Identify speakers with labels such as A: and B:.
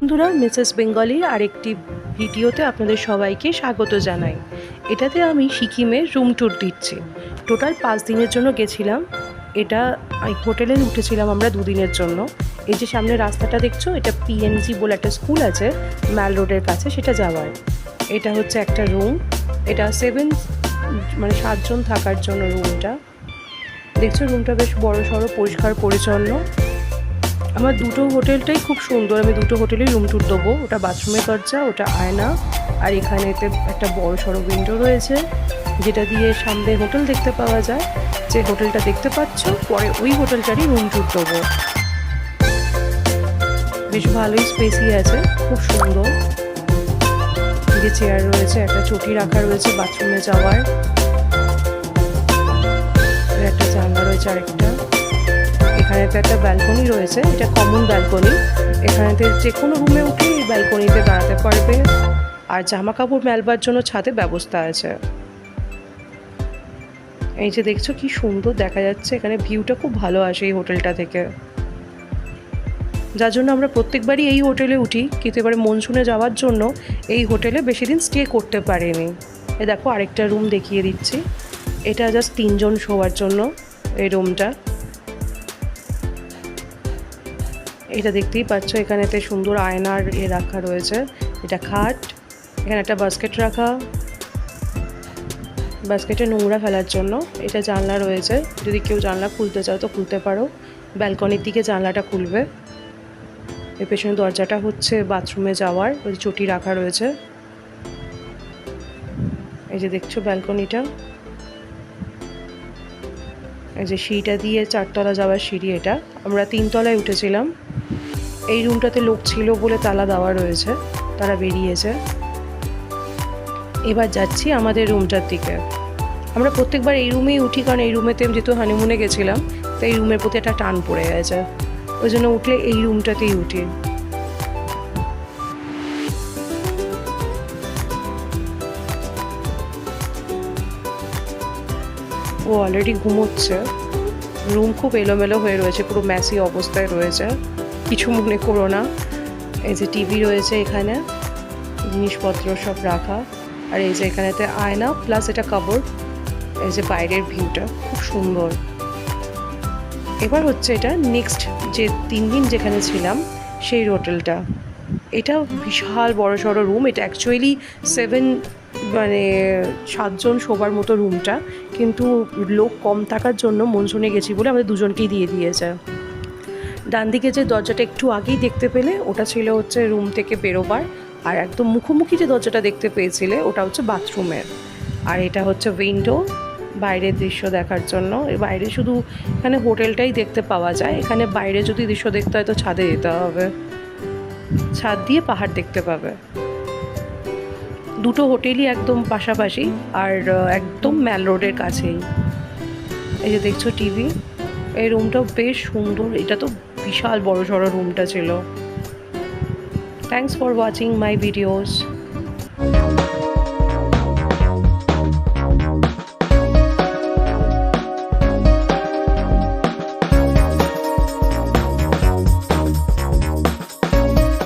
A: বন্ধুরা, মিসেস বেঙ্গলির আরেকটি ভিডিওতে আপনাদের সবাইকে স্বাগত জানাই। এটাতে আমি সিকিমের রুম ট্যুর দিচ্ছি। টোটাল 5 দিনের জন্য গেছিলাম। এটা হোটেলে উঠেছিলাম আমরা 2 দিনের জন্য। এই যে সামনে রাস্তাটা দেখছো, এটা পিএনজি বলে একটা স্কুল আছে ম্যাল রোডের কাছে, সেটা যাওয়ার। এটা হচ্ছে একটা রুম। এটা 7 জন থাকার জন্য রুমটা। দেখছো রুমটা বেশ বড় সড়ো, পরিষ্কার পরিচ্ছন্ন। আমার দুটো হোটেলটাই খুব সুন্দর। আমি দুটো হোটেলেই রুম ট্যুর দেবো। ওটা বাথরুমের দরজা, ওটা আয়না, আর এখানেতে একটা বড় সড়ো উইন্ডো রয়েছে যেটা দিয়ে সামনে হোটেল দেখতে পাওয়া যায়। যে হোটেলটা দেখতে পাচ্ছ, পরে ওই হোটেলটারই রুম ট্যুর দেবো। বেশ ভালোই স্পেসই আছে, খুব সুন্দর। যে চেয়ার রয়েছে, একটা চটি রাখা রয়েছে বাথরুমে যাওয়ার। একটা জানলা রয়েছে আরেকটা। এখানেতে একটা ব্যালকনি রয়েছে, এটা কমন ব্যালকনি। এখানেতে যে কোনো রুমে উঠে এই ব্যালকনিতে দাঁড়াতে পারবে। আর জামা কাপড় মেলবার জন্য ছাদে ব্যবস্থা আছে। এই যে দেখছো কি সুন্দর দেখা যাচ্ছে, এখানে ভিউটা খুব ভালো আসে এই হোটেলটা থেকে। যার জন্য আমরা প্রত্যেকবারই এই হোটেলে উঠি, কিন্তু এবারে মনসুনে যাওয়ার জন্য এই হোটেলে বেশি দিন স্টে করতে পারিনি। এ দেখো আরেকটা রুম দেখিয়ে দিচ্ছি। এটা জাস্ট 3 জন শোয়ার জন্য এই রুমটা। এটা দেখতেই পাচ্ছ, এখানেতে সুন্দর আয়নার রাখা রয়েছে। এটা খাট, এখানে একটা বাস্কেট রাখা, বাস্কেটে নোংরা ফেলার জন্য। এটা জানলা রয়েছে, যদি কেউ জানলা খুলতে চাও তো খুলতে পারো। ব্যালকনির দিকে জানলাটা খুলবে। এর পেছনে দরজাটা হচ্ছে বাথরুমে যাওয়ার, ওই চটি রাখা রয়েছে। এই যে দেখছো ব্যালকনিটা। এই যে সিঁড়িটা দিয়ে 4 তলা যাওয়ার সিঁড়ি। এটা আমরা 3 তলায় উঠেছিলাম। এই রুমটাতে লোক ছিল বলে তালা দেওয়া রয়েছে, তারা বেরিয়েছে। এবার যাচ্ছি আমাদের রুমটার দিকে। আমরা প্রত্যেকবার এই রুমেই উঠি, কারণ এই রুমেতে যেহেতু হানিমুনে গেছিলাম, তো এই রুমের প্রতি একটা টান পড়ে গেছে। ওই জন্য উঠলে এই রুমটাতেই উঠি। ও অলরেডি ঘুমোচ্ছে। রুম খুব এলোমেলো হয়ে রয়েছে, পুরো ম্যাসি অবস্থায় রয়েছে, কিছু মনে করো না। এই যে টিভি রয়েছে, এখানে জিনিসপত্র সব রাখা। আর এই যে এখানেতে আয়না প্লাস এটা কাপড়। এই যে বাইরের ভিউটা খুব সুন্দর। এবার হচ্ছে এটা নেক্সট যে 3 দিন যেখানে ছিলাম সেই হোটেলটা। এটা বিশাল বড় সড়ো রুম। এটা অ্যাকচুয়ালি 7 জন শোবার মতো রুমটা, কিন্তু লোক কম থাকার জন্য মনসুনে গেছি বলে আমাদের 2 জনকেই দিয়ে দিয়েছে। ডান দিকে যে দরজাটা একটু আগেই দেখতে পেলে, ওটা ছিল হচ্ছে রুম থেকে বেরোবার। আর একদম মুখোমুখি যে দরজাটা দেখতে পেয়েছিলে, ওটা হচ্ছে বাথরুমের। আর এটা হচ্ছে উইন্ডো, বাইরের দৃশ্য দেখার জন্য। বাইরে শুধু এখানে হোটেলটাই দেখতে পাওয়া যায়। এখানে বাইরে যদি দৃশ্য দেখতে হয় তো ছাদে যেতে হবে, ছাদ দিয়ে পাহাড় দেখতে পাবে। দুটো হোটেলই একদম পাশাপাশি, আর একদম ম্যাল রোডের কাছেই। এই যে দেখছো টিভি। এই রুমটাও বেশ সুন্দর। এটা তো বিশাল বড় সড়ো রুমটা ছিল। Thanks for watching my videos.